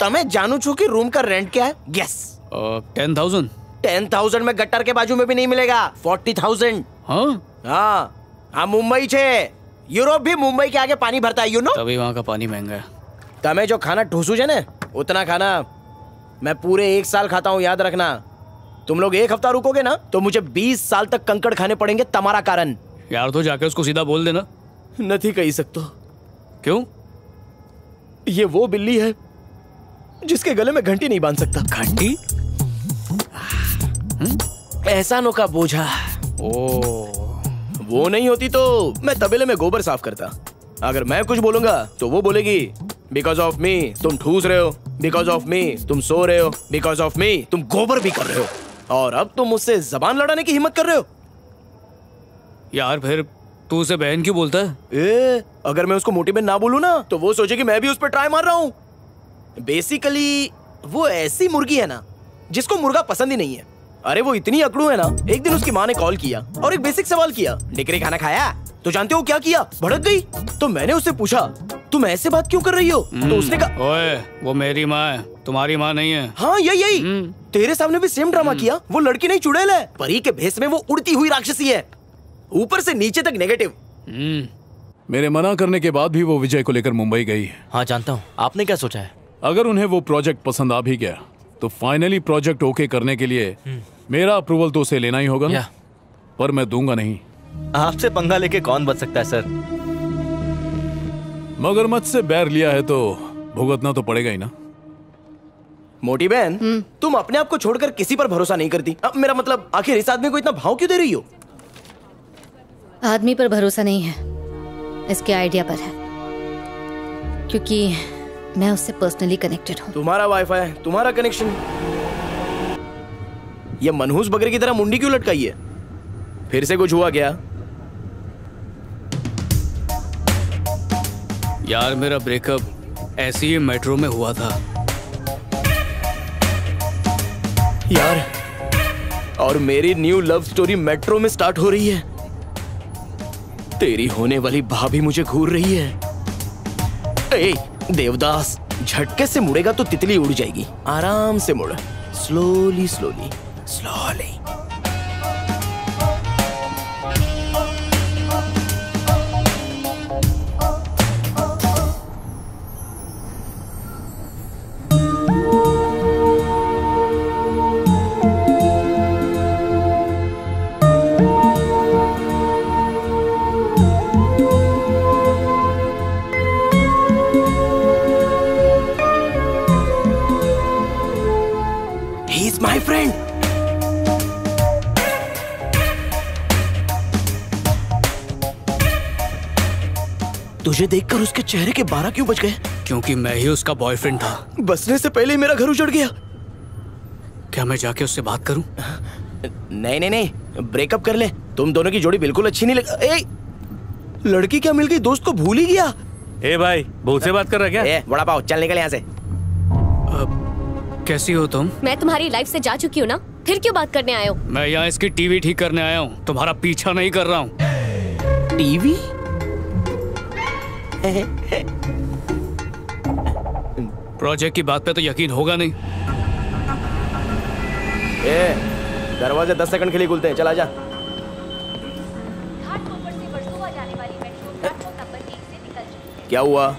तमे जानू छो कि रूम का रेंट क्या है? गेस। 10,000। 10,000 में गट्टर के बाजू में भी नहीं मिलेगा। 40,000। हाँ, मुंबई छे। यूरोप भी मुंबई के आगे पानी भरता है, यू नो। तभी वहाँ का पानी महंगा है। तमे जो खाना ठूसू छे ने, उतना खाना मैं पूरे 1 साल खाता हूँ, याद रखना। तुम लोग 1 हफ्ता रुकोगे ना तो मुझे 20 साल तक कंकड़ खाने पड़ेंगे तुम्हारा कारण। यार तो जाके उसको सीधा बोल देना। नहीं कही सकते। क्यों? ये वो बिल्ली है जिसके गले में घंटी नहीं बांध सकता। घंटी? एहसानों का बोझा। वो नहीं होती तो मैं तबेले में गोबर साफ करता। अगर मैं कुछ बोलूंगा तो वो बोलेगी बिकॉज ऑफ मी तुम ठूस रहे हो, बिकॉज ऑफ मी तुम सो रहे हो, बिकॉज ऑफ मी तुम गोबर भी कर रहे हो, और अब तुम मुझसे जबान लड़ाने की हिम्मत कर रहे हो। यार फिर तू उसे बहन क्यों बोलता है? अगर मैं उसको मोटी बहन ना बोलूं ना तो वो सोचे कि मैं भी उस पर ट्राई मार रहा हूँ। बेसिकली वो ऐसी मुर्गी है ना जिसको मुर्गा पसंद ही नहीं है। अरे वो इतनी अकड़ू है ना, एक दिन उसकी माँ ने कॉल किया और एक बेसिक सवाल किया, डिकरी खाना खाया? तो जानते हो क्या किया? भड़क गई। तो मैंने उससे पूछा तुम ऐसे बात क्यों कर रही हो? तो उसने कहा ओए वो मेरी माँ है, तुम्हारी माँ नहीं है। हाँ यही तेरे सामने भी सेम ड्रामा किया। वो लड़की नहीं चुड़ैल है। परी के भेष में वो उड़ती हुई राक्षसी है, ऊपर से नीचे तक नेगेटिव। मेरे मना करने के बाद भी वो विजय को लेकर मुंबई गई है। हाँ जानता हूँ। आपने क्या सोचा है? अगर उन्हें वो प्रोजेक्ट पसंद आ भी गया तो फाइनली प्रोजेक्ट ओके करने के लिए मेरा अप्रूवल तो उसे लेना ही होगा ना। पर मैं दूंगा नहीं। आपसे पंगा लेके कौन बच सकता है सर? मगरमच्छ से बैर लिया है तो भुगतना तो पड़ेगा ही ना। मोटी बहन तुम अपने आप को छोड़कर किसी पर भरोसा नहीं करती। अब मेरा मतलब आखिर इस आदमी को इतना भाव क्यों दे रही हो? आदमी पर भरोसा नहीं है, इसके आइडिया पर है, क्योंकि मैं उससे पर्सनली कनेक्टेड हूँ। तुम्हारा वाईफाई, तुम्हारा कनेक्शन। ये मनहूस बकरे की तरह मुंडी क्यों लटकाई है? फिर से कुछ हुआ क्या? यार मेरा ब्रेकअप ऐसे ही मेट्रो में हुआ था यार, और मेरी न्यू लव स्टोरी मेट्रो में स्टार्ट हो रही है। तेरी होने वाली भाभी मुझे घूर रही है। ए देवदास, झटके से मुड़ेगा तो तितली उड़ जाएगी। आराम से मुड़, slowly slowly slowly. My friend. तुझे देखकर उसके चेहरे के 12 क्यों बज गए? क्योंकि मैं ही उसका बॉयफ्रेंड था। बसने से पहले ही मेरा घर उजड़ गया। क्या मैं जाके उससे बात करूं? नहीं नहीं नहीं, ब्रेकअप कर ले। तुम दोनों की जोड़ी बिल्कुल अच्छी नहीं लग। लड़की क्या मिल गई, दोस्त को भूल ही गया। ए भाई, भूत से बात कर रहा है क्या? बड़ा पाओ, चल निकल यहाँ से। कैसी हो तुम? मैं तुम्हारी लाइफ से जा चुकी हूँ ना, फिर क्यों बात करने आए हो? मैं यहाँ इसकी टीवी ठीक करने आया हूँ, तुम्हारा पीछा नहीं कर रहा हूँ। टीवी? प्रोजेक्ट की बात पे तो यकीन होगा नहीं। दरवाजे 10 सेकंड के लिए खुलते हैं, चला जा। क्या हुआ?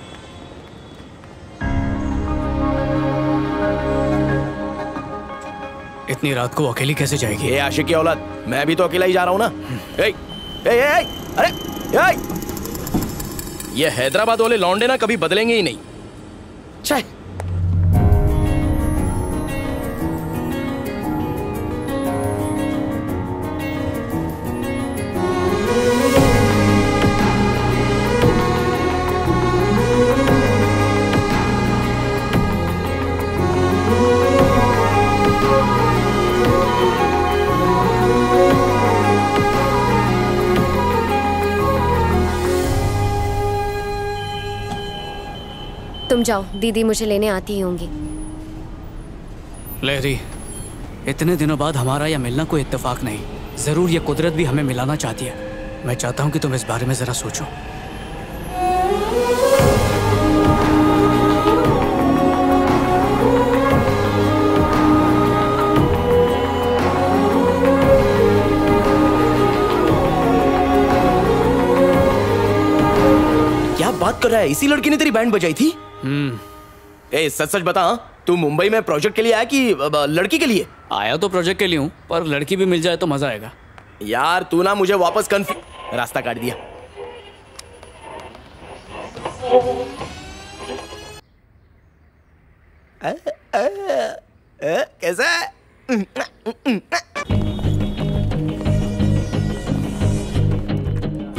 इतनी रात को अकेली कैसे जाएगी? ये आशिक की औलाद, मैं भी तो अकेला ही जा रहा हूँ ना। अरे ये हैदराबाद वाले लौंडे ना कभी बदलेंगे ही नहीं। चाहे तुम जाओ, दीदी मुझे लेने आती ही होंगी। लहरी, इतने दिनों बाद हमारा यह मिलना कोई इत्तेफाक नहीं, जरूर ये कुदरत भी हमें मिलाना चाहती है। मैं चाहता हूँ कि तुम इस बारे में जरा सोचो। क्या बात कर रहा है? इसी लड़की ने तेरी बैंड बजाई थी? ए सच सच बता, तू मुंबई में प्रोजेक्ट के लिए आया कि लड़की के लिए? आया तो प्रोजेक्ट के लिए हूँ, पर लड़की भी मिल जाए तो मजा आएगा। यार तू ना मुझे वापस रास्ता काट दिया। कैसा है?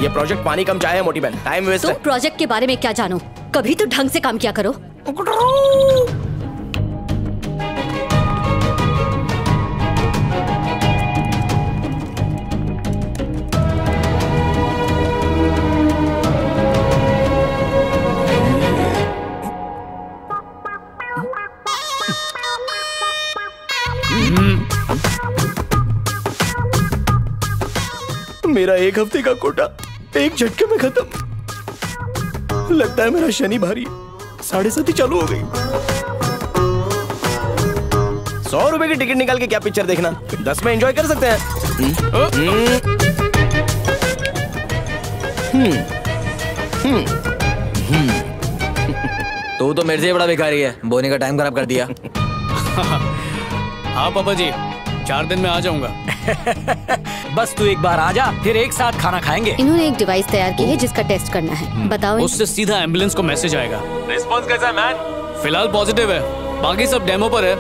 ये प्रोजेक्ट पानी कम चाहे है मोटी बहन, टाइम वेस्ट है। तुम प्रोजेक्ट के बारे में क्या जानो? कभी तो ढंग से काम किया करो। मेरा एक हफ्ते का कोटा एक झटके में खत्म। लगता है मेरा शनि भारी 7:30 ही चालू हो गई। 100 रुपए की टिकट निकाल के क्या पिक्चर देखना, 10 में एंजॉय कर सकते हैं। तू तो मेरे से बड़ा भिखारी है, बोने का टाइम खराब कर दिया। हाँ पापा जी, 4 दिन में आ जाऊंगा। बस तू एक बार आ जा, फिर एक साथ खाना खाएंगे। इन्होंने एक डिवाइस तैयार की है जिसका टेस्ट करना है। बताओ। उससे सीधा एम्बुलेंस को मैसेज आएगा। रिस्पॉन्स कैसा है मैन? फिलहाल पॉजिटिव है, बाकी सब डेमो पर है।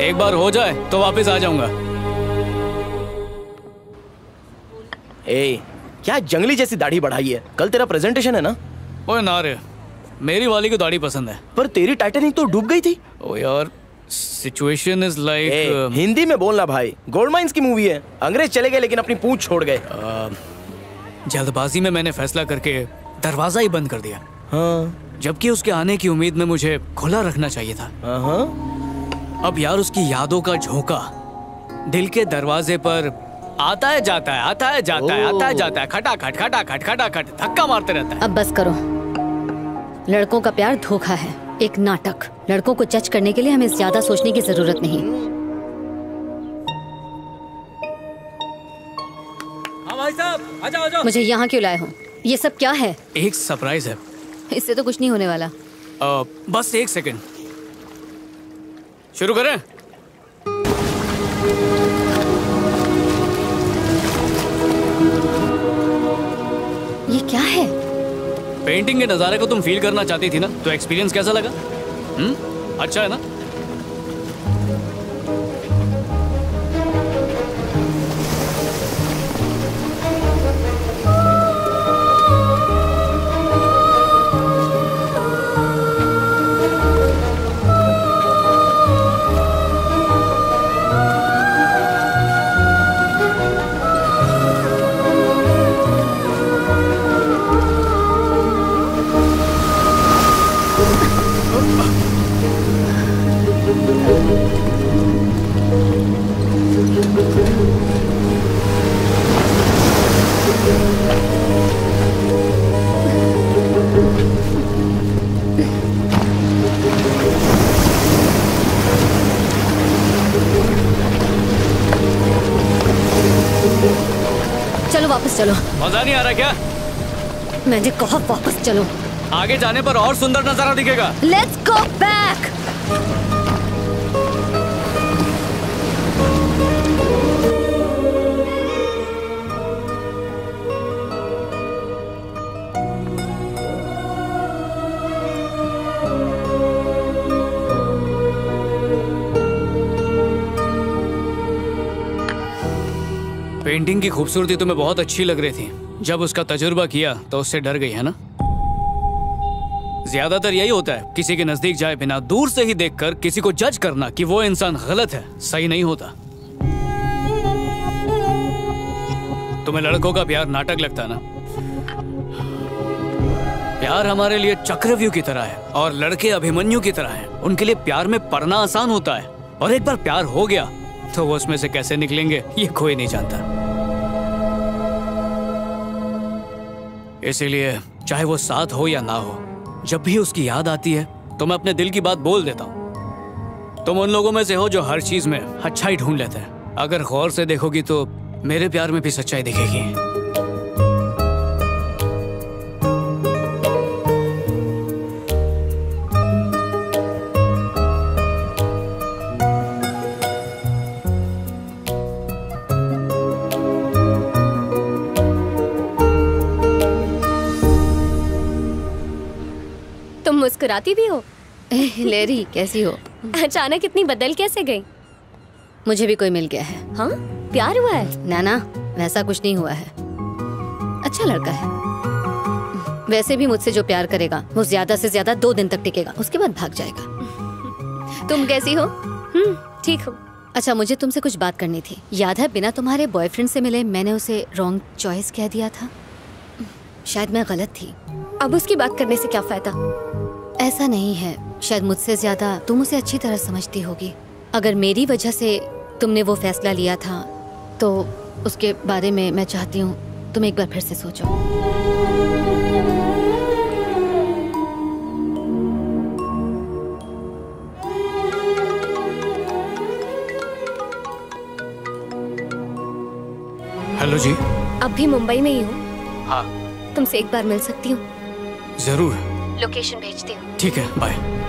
एक बार हो जाए तो वापस आ जाऊंगा। ए, क्या जंगली जैसी दाढ़ी बढ़ाई है? कल तेरा प्रेजेंटेशन है ना? ओए ना रे, मेरी वाली को दाढ़ी पसंद है। पर तेरी टाइटैनिक तो डूब गई थी। ओ यार, सिचुएशन इज लाइक। हिंदी में बोलना भाई, गोल्ड माइंस की मूवी है। अंग्रेज चले गए लेकिन अपनी पूंछ छोड़ गए। जल्दबाजी में मैंने फैसला करके दरवाजा ही बंद कर दिया। हाँ। जबकि उसके आने की उम्मीद में मुझे खुला रखना चाहिए था। अब यार उसकी यादों का झोंका दिल के दरवाजे पर आता है जाता है, आता है जाता है, आता है जाता है, खटाखट खटाखट खटाखट धक्का मारते रहता है। अब बस करो। लड़कों का प्यार धोखा है, एक नाटक। लड़कों को जज करने के लिए हमें ज्यादा सोचने की जरूरत नहीं। हाँ भाई साहब, आजा आजा। मुझे यहाँ क्यों लाए हो? ये सब क्या है? एक सरप्राइज है। इससे तो कुछ नहीं होने वाला। बस 1 सेकंड, शुरू करें? ये क्या है? पेंटिंग के नजारे को तुम फील करना चाहती थी ना, तो एक्सपीरियंस कैसा लगा? अच्छा है ना? चलो वापस चलो। मजा नहीं आ रहा क्या? मैंने कहा वापस चलो। आगे जाने पर और सुंदर नजारा दिखेगा। Let's go back. पेंटिंग की खूबसूरती तुम्हें बहुत अच्छी लग रही थी। जब उसका तजुर्बा किया तो उससे डर गई है ना? ज्यादातर यही होता है, किसी के नजदीक जाए बिना दूर से ही देखकर किसी को जज करना कि वो इंसान गलत है, सही नहीं होता। तुम्हें लड़कों का प्यार नाटक लगता है ना? प्यार हमारे लिए चक्रव्यूह की तरह है और लड़के अभिमन्यु की तरह हैं। उनके लिए प्यार में पड़ना आसान होता है और एक बार प्यार हो गया तो वो उसमें से कैसे निकलेंगे ये कोई नहीं जानता। इसीलिए चाहे वो साथ हो या ना हो, जब भी उसकी याद आती है तो मैं अपने दिल की बात बोल देता हूँ। तुम उन लोगों में से हो जो हर चीज में अच्छाई ढूंढ लेते हैं। अगर गौर से देखोगी तो मेरे प्यार में भी सच्चाई दिखेगी। मुस्कुराती भी हो। लेरी कैसी हो? अचानक इतनी बदल कैसे गई? मुझे भी कोई मिल गया है। हाँ, प्यार हुआ है? ना वैसा कुछ नहीं हुआ है। अच्छा लड़का है। वैसे भी मुझसे जो प्यार करेगा वो ज्यादा से ज्यादा 2 दिन तक टिकेगा, उसके बाद भाग जाएगा। तुम कैसी हो? ठीक हो। अच्छा, मुझे तुमसे कुछ बात करनी थी। याद है बिना तुम्हारे बॉयफ्रेंड से मिले मैंने उसे रॉन्ग चॉइस कह दिया था? शायद मैं गलत थी। अब उसकी बात करने से क्या फायदा? ऐसा नहीं है, शायद मुझसे ज्यादा तुम उसे अच्छी तरह समझती होगी। अगर मेरी वजह से तुमने वो फैसला लिया था तो उसके बारे में मैं चाहती हूँ तुम एक बार फिर से सोचो। हेलो जी। अब भी मुंबई में ही हो? हाँ। तुमसे एक बार मिल सकती हूँ? जरूर। लोकेशन भेजती हूँ। ठीक है, बाय।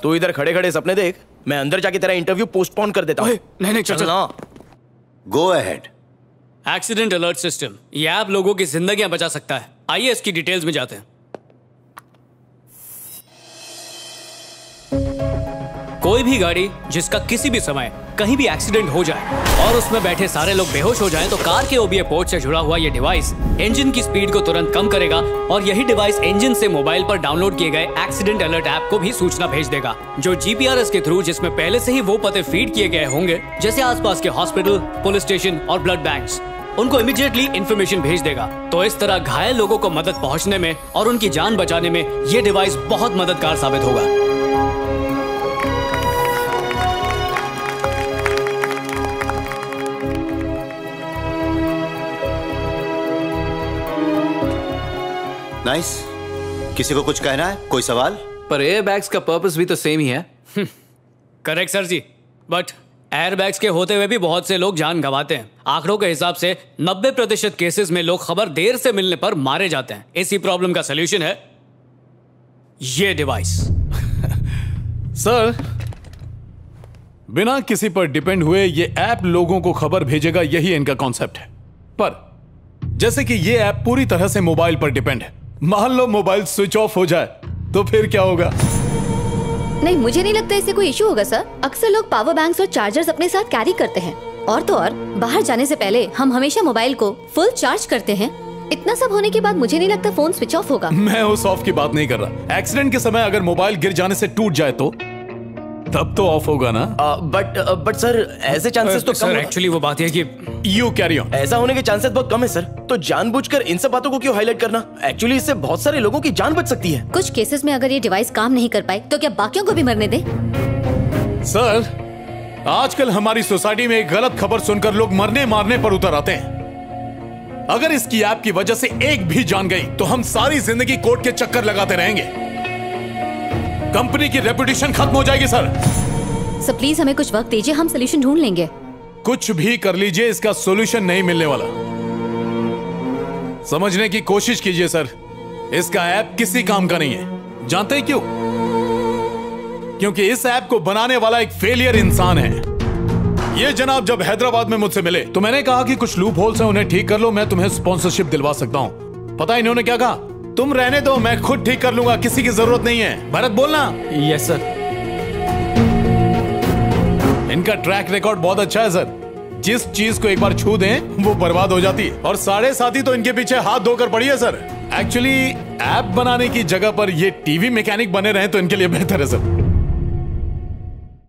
तू इधर खड़े खड़े सपने देख, मैं अंदर जाके तेरा इंटरव्यू पोस्टपोन कर देता हूँ। नहीं चल ना। Go ahead. Accident alert system, ये ऐप लोगों की जिंदगियां बचा सकता है। आइए इसकी डिटेल्स में जाते हैं। कोई भी गाड़ी जिसका किसी भी समय कहीं भी एक्सीडेंट हो जाए और उसमें बैठे सारे लोग बेहोश हो जाएं, तो कार के ओबीए पोर्ट से जुड़ा हुआ ये डिवाइस इंजन की स्पीड को तुरंत कम करेगा और यही डिवाइस इंजन से मोबाइल पर डाउनलोड किए गए एक्सीडेंट अलर्ट ऐप को भी सूचना भेज देगा, जो जीपीआरएस के थ्रू, जिसमें पहले से ही वो पते फीड किए गए होंगे जैसे आसपास के हॉस्पिटल, पुलिस स्टेशन और ब्लड बैंक्स, उनको इमीडिएटली इन्फॉर्मेशन भेज देगा। तो इस तरह घायल लोगों को मदद पहुंचने में और उनकी जान बचाने में ये डिवाइस बहुत मददगार साबित होगा। नाइस। किसी को कुछ कहना है? कोई सवाल? पर एयर बैग्स का पर्पस भी तो सेम ही है। करेक्ट सर जी, बट एयर बैग्स के होते हुए भी बहुत से लोग जान गंवाते हैं। आंकड़ों के हिसाब से 90% केसेस में लोग खबर देर से मिलने पर मारे जाते हैं। इसी प्रॉब्लम का सलूशन है ये डिवाइस। सर, बिना किसी पर डिपेंड हुए ये ऐप लोगों को खबर भेजेगा, यही इनका कॉन्सेप्ट है। पर जैसे कि ये ऐप पूरी तरह से मोबाइल पर डिपेंड है, मान लो मोबाइल स्विच ऑफ हो जाए तो फिर क्या होगा? नहीं, मुझे नहीं लगता इससे कोई इशू होगा सर। अक्सर लोग पावर बैंक्स और चार्जर्स अपने साथ कैरी करते हैं, और तो और बाहर जाने से पहले हम हमेशा मोबाइल को फुल चार्ज करते हैं। इतना सब होने के बाद मुझे नहीं लगता फोन स्विच ऑफ होगा। मैं उस ऑफ की बात नहीं कर रहा। एक्सीडेंट के समय अगर मोबाइल गिर जाने से टूट जाए तो तब तो ऑफ होगा ना। बट सर ऐसे चांसेस तो कम है। एक्चुअली वो बात है कि यू कैरी ऑन। ऐसा होने के चांसेस बहुत कम है सर, तो जानबूझकर इन सब बातों को क्यों हाईलाइट करना? एक्चुअली इससे बहुत सारे लोगों की जान बच सकती है। कुछ केसेस में अगर ये डिवाइस काम नहीं कर पाए तो क्या बाकियों को भी मरने दे? सर, आजकल हमारी सोसाइटी में एक गलत खबर सुनकर लोग मरने मारने पर उतर आते हैं। अगर इसकी ऐप की वजह से एक भी जान गई तो हम सारी जिंदगी कोर्ट के चक्कर लगाते रहेंगे। कंपनी की रेपुटेशन खत्म हो जाएगी सर। सर प्लीज हमें कुछ वक्त दीजिए, हम सोल्यूशन ढूंढ लेंगे। कुछ भी कर लीजिए, इसका सॉल्यूशन नहीं मिलने वाला। समझने की कोशिश कीजिए सर, इसका ऐप किसी काम का नहीं है। जानते हैं क्यों? क्योंकि इस ऐप को बनाने वाला एक फेलियर इंसान है। ये जनाब जब हैदराबाद में मुझसे मिले तो मैंने कहा कि कुछ लूप होल्स हैं, उन्हें ठीक कर लो, मैं तुम्हें स्पॉन्सरशिप दिलवा सकता हूं। पता है इन्होंने क्या कहा? तुम रहने दो, मैं खुद ठीक कर लूंगा, किसी की जरूरत नहीं है। भरत बोलना। Yes sir. इनका ट्रैक रिकॉर्ड बहुत अच्छा है सर। जिस चीज को एक बार छू दें वो बर्बाद हो जाती है, और साढ़े साथी तो इनके पीछे हाथ धोकर पड़ी है सर। एक्चुअली ऐप बनाने की जगह पर ये टीवी मैकेनिक बने रहे तो इनके लिए बेहतर है सर।